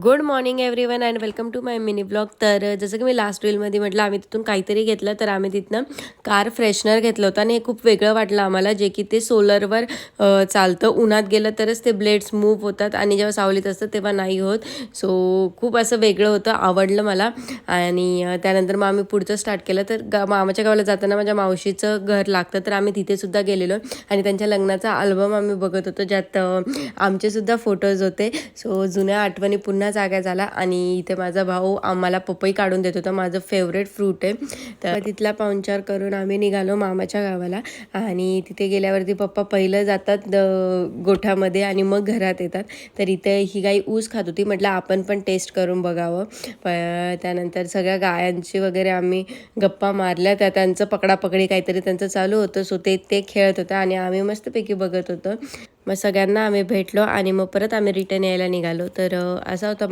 Good morning everyone and welcome to my mini blog. तर जसं की मी लास्ट रीलमध्ये म्हटलं, आम्ही तिथून काहीतरी घेतलं. तर आम्ही तिथनं कार फ्रेशनर घेतलं होतं आणि हे खूप वेगळं वाटलं आम्हाला, जे की ते सोलरवर चालतं. उन्हात गेलं तरच ते ब्लेड्स मूव्ह होतात आणि जेव्हा सावलीत असतं तेव्हा नाही होत. सो खूप असं वेगळं होतं, आवडलं मला. आणि त्यानंतर मग आम्ही पुढचं स्टार्ट केलं. तर मामाच्या गावाला जाताना माझ्या मावशीचं घर लागतं, तर आम्ही तिथेसुद्धा गेलेलो आणि त्यांच्या लग्नाचा अल्बम आम्ही बघत होतो, ज्यात आमचेसुद्धा फोटोज होते. सो जुन्या आठवणी पुन्हा जागा झाला. आणि इथे माझा भाऊ आम्हाला पपई काढून देत होता, माझं फेवरेट फ्रूट आहे. तर तिथला पाहुणचार करून आम्ही निघालो मामाच्या गावाला. आणि तिथे गेल्यावरती पप्पा पहिलं जातात गोठ्यामध्ये आणि मग घरात येतात. तर इथे ही गाई ऊस खात होती. म्हटलं आपण पण टेस्ट करून बघावं. त्यानंतर सगळ्या गायांची वगैरे आम्ही गप्पा मारल्या. त्यांचं पकडापकडी काहीतरी त्यांचं चालू होतं. सो ते खेळत होतं आणि आम्ही मस्तपैकी बघत होतो. मग सगळ्यांना आम्ही भेटलो आणि मग परत आम्ही रिटर्न यायला निघालो. तर असा होता